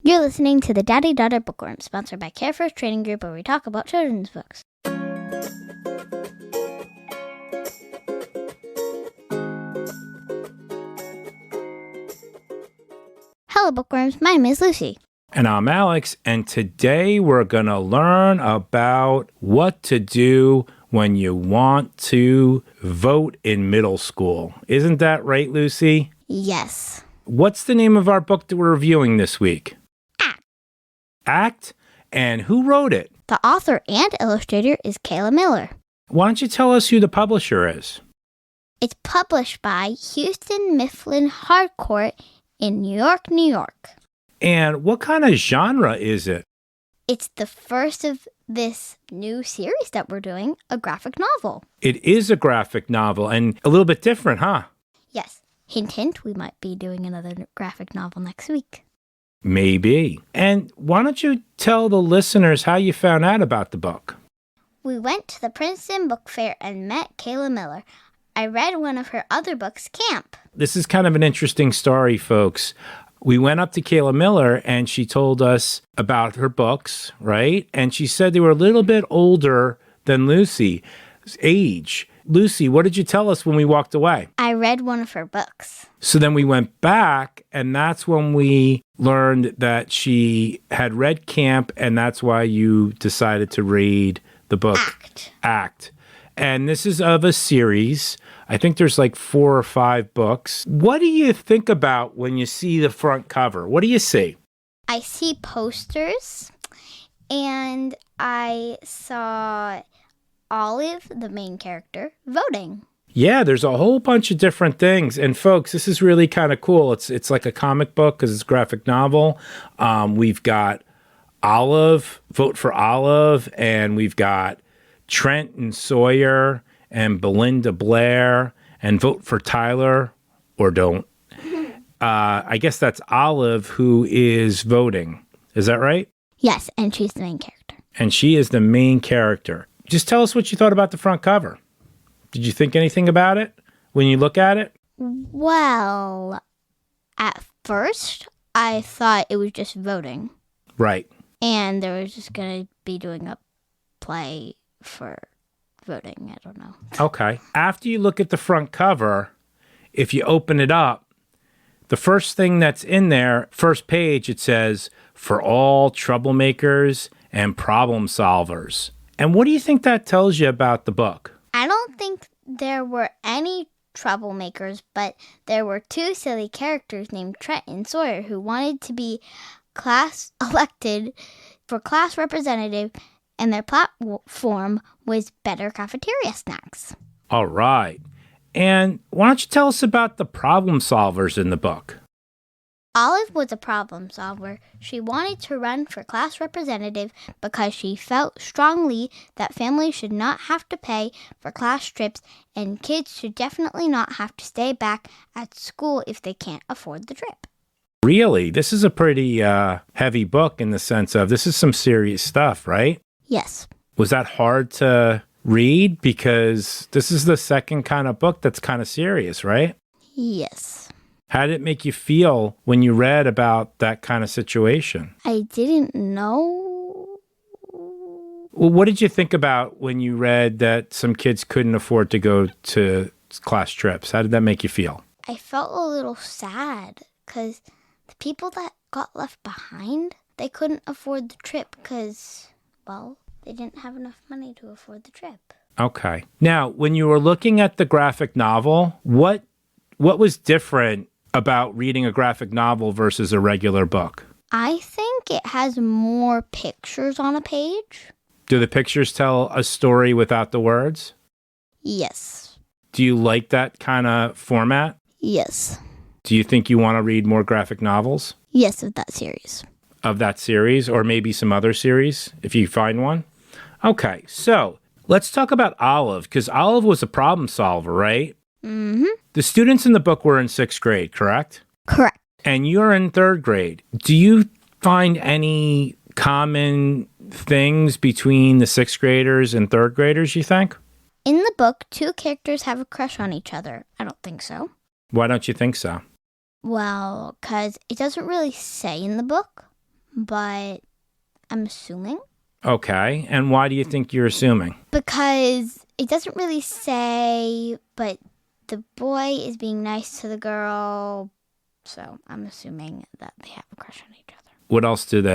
You're listening to the Daddy Daughter Bookworms, sponsored by Care First Training Group, where we talk about children's books. Hello, bookworms. My name is Lucy. And I'm Alex, and today we're going to learn about what to do when you want to vote in middle school. Isn't that right, Lucy? Yes. What's the name of our book that we're reviewing this week? Act? And who wrote it? The author and illustrator is Kayla Miller. Why don't you tell us who the publisher is? It's published by Houston Mifflin Harcourt in New York, New York. And what kind of genre is it? It's the first of this new series that we're doing, a graphic novel. It is a graphic novel and a little bit different, huh? Yes. Hint, hint, we might be doing another graphic novel next week. Maybe. And why don't you tell the listeners how you found out about the book? We went to the Princeton Book Fair and met Kayla Miller. I read one of her other books, Camp. This is kind of an interesting story, folks. We went up to Kayla Miller and she told us about her books, right? And she said they were a little bit older than Lucy's age. Lucy, what did you tell us when we walked away? I read one of her books. So then we went back, and that's when we learned that she had read Camp, and that's why you decided to read the book Act. And this is of a series. I think there's like 4 or 5 books. What do you think about when you see the front cover? What do you see? I see posters, and I saw Olive, the main character, voting. Yeah, there's a whole bunch of different things. And folks, this is really kind of cool. It's like a comic book because it's a graphic novel. We've got Olive, vote for Olive, and we've got Trent and Sawyer and Belinda Blair, and vote for Tyler or don't. I guess that's Olive who is voting. Is that right? Yes, and she's the main character. And she is the main character. Just tell us what you thought about the front cover. Did you think anything about it when you look at it? Well, at first, I thought it was just voting. Right. And they were just going to be doing a play for voting. I don't know. Okay. After you look at the front cover, if you open it up, the first thing that's in there, first page, it says, "For all troublemakers and problem solvers." And what do you think that tells you about the book? I don't think there were any troublemakers, but there were 2 silly characters named Trent and Sawyer who wanted to be elected for class representative, and their platform was better cafeteria snacks. All right. And why don't you tell us about the problem solvers in the book? Olive was a problem solver. She wanted to run for class representative because she felt strongly that families should not have to pay for class trips, and kids should definitely not have to stay back at school if they can't afford the trip. Really? This is a pretty heavy book in the sense of this is some serious stuff, right? Yes. Was that hard to read? Because this is the second kind of book that's kind of serious, right? Yes. How did it make you feel when you read about that kind of situation? I didn't know. Well, what did you think about when you read that some kids couldn't afford to go to class trips? How did that make you feel? I felt a little sad because the people that got left behind, they couldn't afford the trip because, well, they didn't have enough money to afford the trip. Okay. Now, when you were looking at the graphic novel, what was different about reading a graphic novel versus a regular book? I think it has more pictures on a page. Do the pictures tell a story without the words? Yes. Do you like that kind of format? Yes. Do you think you want to read more graphic novels? Yes, of that series. Of that series, or maybe some other series, if you find one? Okay, so let's talk about Olive, because Olive was a problem solver, right? Mm-hmm. The students in the book were in 6th grade, correct? Correct. And you're in 3rd grade. Do you find any common things between the 6th graders and 3rd graders, you think? In the book, 2 characters have a crush on each other. I don't think so. Why don't you think so? Well, because it doesn't really say in the book, but I'm assuming. Okay. And why do you think you're assuming? Because it doesn't really say, but the boy is being nice to the girl. So I'm assuming that they have a crush on each other.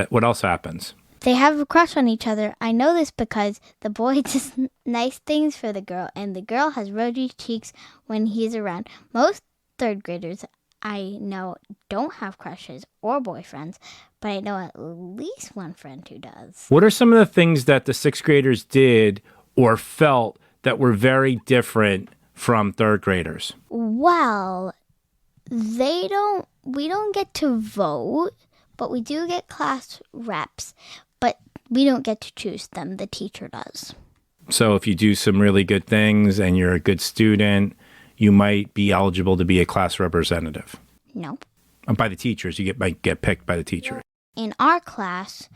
What else happens? They have a crush on each other. I know this because the boy does nice things for the girl, and the girl has rosy cheeks when he's around. Most third graders I know don't have crushes or boyfriends, but I know at least one friend who does. What are some of the things that the sixth graders did or felt that were very different from third graders? Well, we don't get to vote, but we do get class reps, but we don't get to choose them. The teacher does. So if you do some really good things and you're a good student, you might be eligible to be a class representative. No. By the teachers. Might get picked by the teacher. In our class,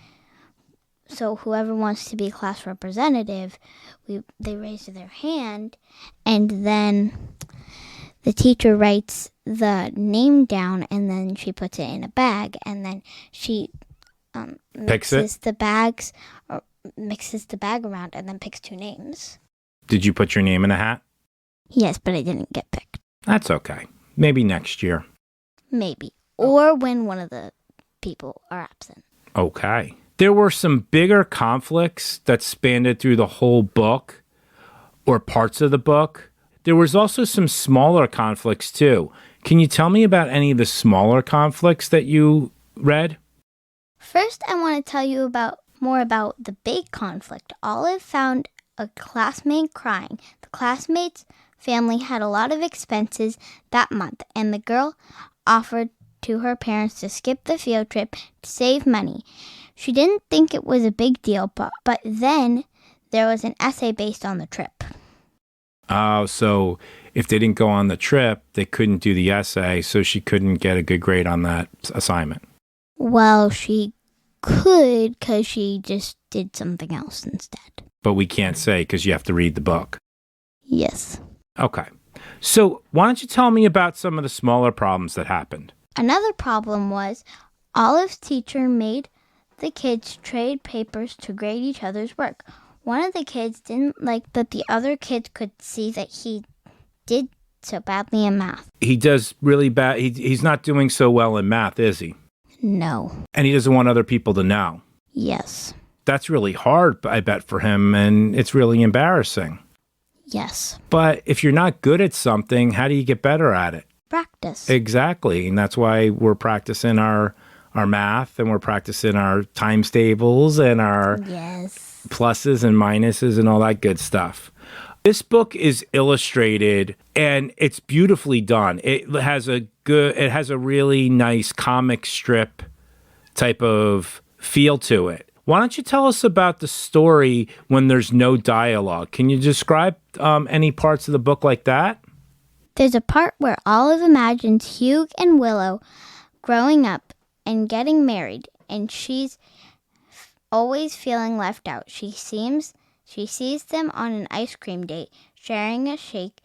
so whoever wants to be class representative, they raise their hand, and then the teacher writes the name down, and then she puts it in a bag, and then she mixes the bag around, and then picks two names. Did you put your name in a hat? Yes, but I didn't get picked. That's okay. Maybe next year. Maybe. Or when one of the people are absent. Okay. There were some bigger conflicts that spanned through the whole book or parts of the book. There was also some smaller conflicts too. Can you tell me about any of the smaller conflicts that you read? First, I want to tell you more about the big conflict. Olive found a classmate crying. The classmate's family had a lot of expenses that month, and the girl offered to her parents to skip the field trip to save money. She didn't think it was a big deal, but then there was an essay based on the trip. Oh, so if they didn't go on the trip, they couldn't do the essay, so she couldn't get a good grade on that assignment. Well, she could because she just did something else instead. But we can't say because you have to read the book. Yes. Okay. So why don't you tell me about some of the smaller problems that happened? Another problem was Olive's teacher made the kids trade papers to grade each other's work. One of the kids didn't like that the other kids could see that he did so badly in math. He does really bad. He's not doing so well in math, is he? No. And he doesn't want other people to know. Yes. That's really hard, I bet, for him, and it's really embarrassing. Yes. But if you're not good at something, how do you get better at it? Practice. Exactly. And that's why we're practicing our math, and we're practicing our times tables and our pluses and minuses and all that good stuff. This book is illustrated and it's beautifully done. It has a really nice comic strip type of feel to it. Why don't you tell us about the story when there's no dialogue? Can you describe any parts of the book like that? There's a part where Olive imagines Hugh and Willow growing up and getting married, and she's always feeling left out. She sees them on an ice cream date, sharing a shake,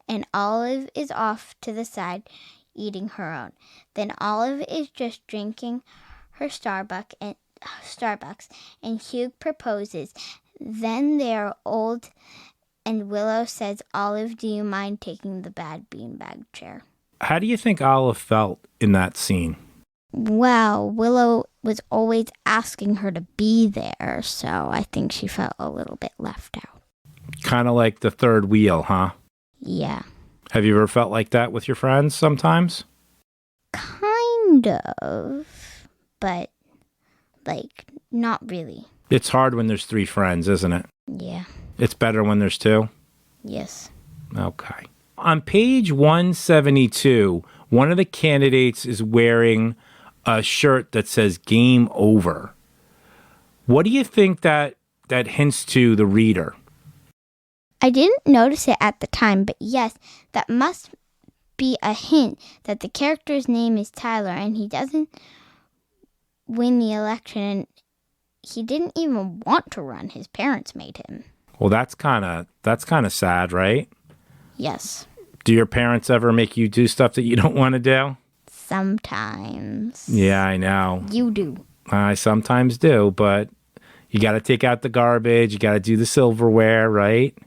and Olive is off to the side, eating her own. Then Olive is just drinking her Starbucks, and Hugh proposes. Then they are old, and Willow says, Olive, do you mind taking the bad beanbag chair? How do you think Olive felt in that scene? Well, Willow was always asking her to be there, so I think she felt a little bit left out. Kind of like the third wheel, huh? Yeah. Have you ever felt like that with your friends sometimes? Kind of, but, not really. It's hard when there's 3 friends, isn't it? Yeah. It's better when there's 2? Yes. Okay. On page 172, one of the candidates is wearing a shirt that says game over. What do you think that hints to the reader? I didn't notice it at the time, but yes, that must be a hint that the character's name is Tyler and he doesn't win the election and he didn't even want to run. His parents made him. Well, that's kind of sad, right? Yes. Do your parents ever make you do stuff that you don't want to do? Sometimes. Yeah, I know. You do. I sometimes do, but you got to take out the garbage. You got to do the silverware, right?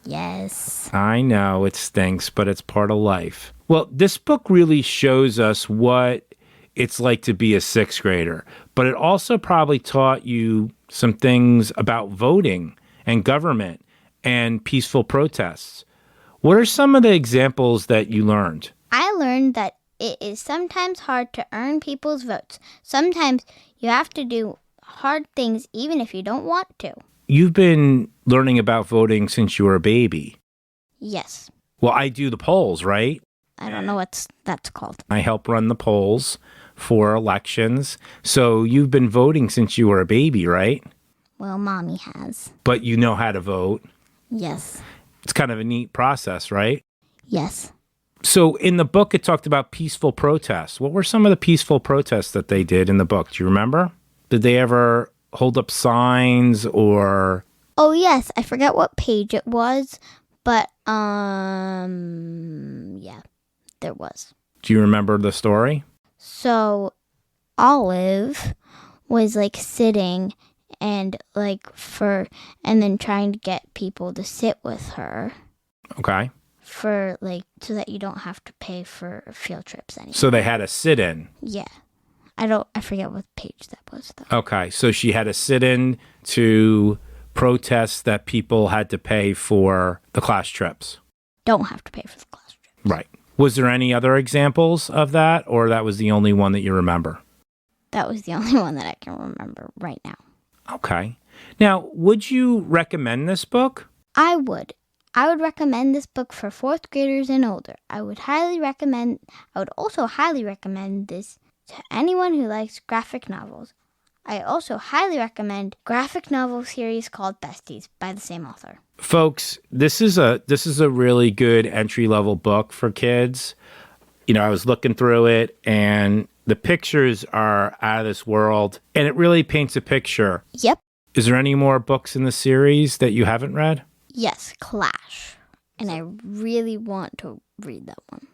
Yes. I know it stinks, but it's part of life. Well, this book really shows us what it's like to be a sixth grader, but it also probably taught you some things about voting and government and peaceful protests. What are some of the examples that you learned? I learned that it is sometimes hard to earn people's votes. Sometimes you have to do hard things even if you don't want to. You've been learning about voting since you were a baby. Yes. Well, I do the polls, right? I don't know what that's called. I help run the polls for elections. So you've been voting since you were a baby, right? Well, Mommy has. But you know how to vote. Yes. It's kind of a neat process, right? Yes. So in the book, it talked about peaceful protests. What were some of the peaceful protests that they did in the book? Do you remember? Did they ever hold up signs or... Oh, yes. I forget what page it was, but, yeah, there was. Do you remember the story? So Olive was like sitting and then trying to get people to sit with her. Okay. For so that you don't have to pay for field trips anymore. So they had a sit-in. Yeah. I forget what page that was though. Okay. So she had a sit-in to protest that people had to pay for the class trips. Don't have to pay for the class trips. Right. Was there any other examples of that, or that was the only one that you remember? That was the only one that I can remember right now. Okay. Now, would you recommend this book? I would. I would recommend this book for fourth graders and older. I would also highly recommend this to anyone who likes graphic novels. I also highly recommend graphic novel series called Besties by the same author. Folks, this is a really good entry-level book for kids. You know, I was looking through it and the pictures are out of this world and it really paints a picture. Yep. Is there any more books in the series that you haven't read? Yes, Clash. And I really want to read that one.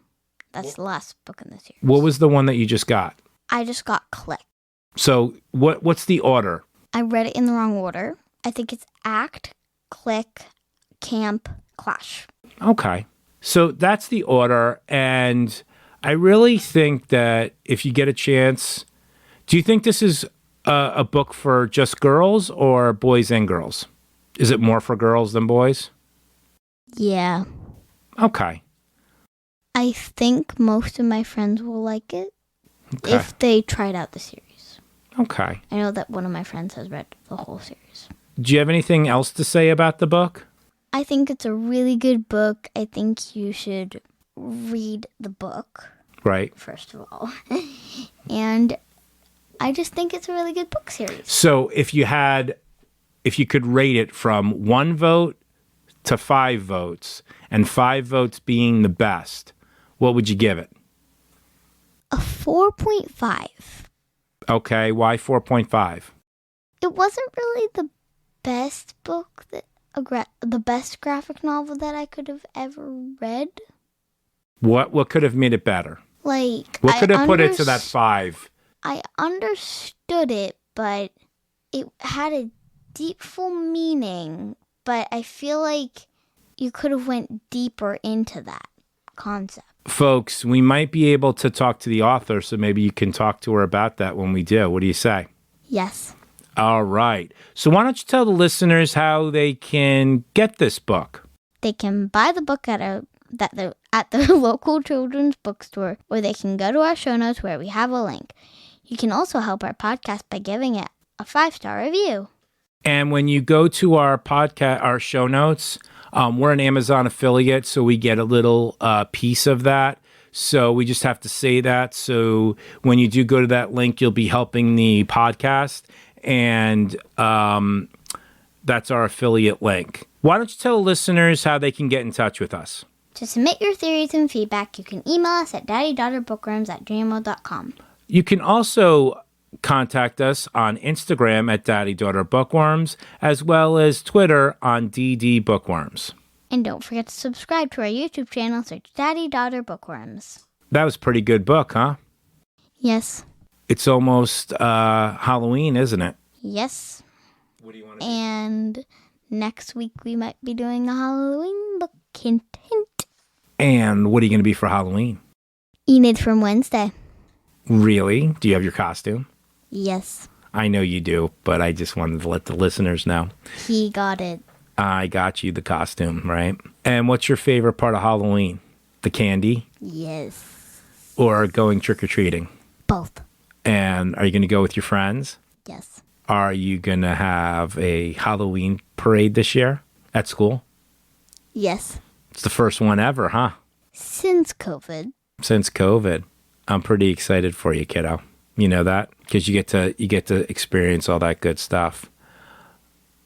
That's the last book in the series. What was the one that you just got? I just got Click. So what's the order? I read it in the wrong order. I think it's Act, Click, Camp, Clash. Okay. So that's the order. And I really think that if you get a chance, do you think this is a book for just girls or boys and girls? Is it more for girls than boys? Yeah. Okay. I think most of my friends will like it Okay. if they tried out the series. Okay. I know that one of my friends has read the whole series. Do you have anything else to say about the book? I think it's a really good book. I think you should read the book. Right. First of all. And I just think it's a really good book series. So if you could rate it from 1 vote to 5 votes, and 5 votes being the best, what would you give it? A 4.5. Okay, why 4.5? It wasn't really the best book the best graphic novel that I could have ever read. What could have made it better? What could have put it to that 5? I understood it, but it had a deep full meaning, but I feel like you could have went deeper into that concept. Folks, we might be able to talk to the author, so maybe you can talk to her about that when we do. What do you say? Yes. All right. So why don't you tell the listeners how they can get this book? They can buy the book at the local children's bookstore, or they can go to our show notes where we have a link. You can also help our podcast by giving it a 5-star review. And when you go to our show notes, we're an Amazon affiliate, so we get a little piece of that. So we just have to say that. So when you do go to that link, you'll be helping the podcast. And that's our affiliate link. Why don't you tell the listeners how they can get in touch with us? To submit your theories and feedback, you can email us at daddydaughterbookworms@gmail.com. You can also contact us on Instagram at Daddy Daughter Bookworms, as well as Twitter on DD Bookworms. And don't forget to subscribe to our YouTube channel, search Daddy Daughter Bookworms. That was a pretty good book, huh? Yes. It's almost Halloween, isn't it? Yes. What do you want to And next week we might be doing a Halloween book. Hint, hint. And what are you going to be for Halloween? Enid from Wednesday. Really? Do you have your costume? Yes. I know you do, but I just wanted to let the listeners know. He got it. I got you the costume, right? And what's your favorite part of Halloween? The candy? Yes. Or going trick-or-treating? Both. And are you going to go with your friends? Yes. Are you going to have a Halloween parade this year at school? Yes. It's the first one ever, huh? Since COVID. Since COVID. I'm pretty excited for you, kiddo. You know that? Because you get to experience all that good stuff.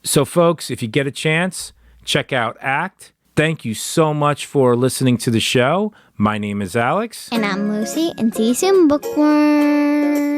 So, folks, if you get a chance, check out ACT. Thank you so much for listening to the show. My name is Alex. And I'm Lucy, and see you soon, bookworm.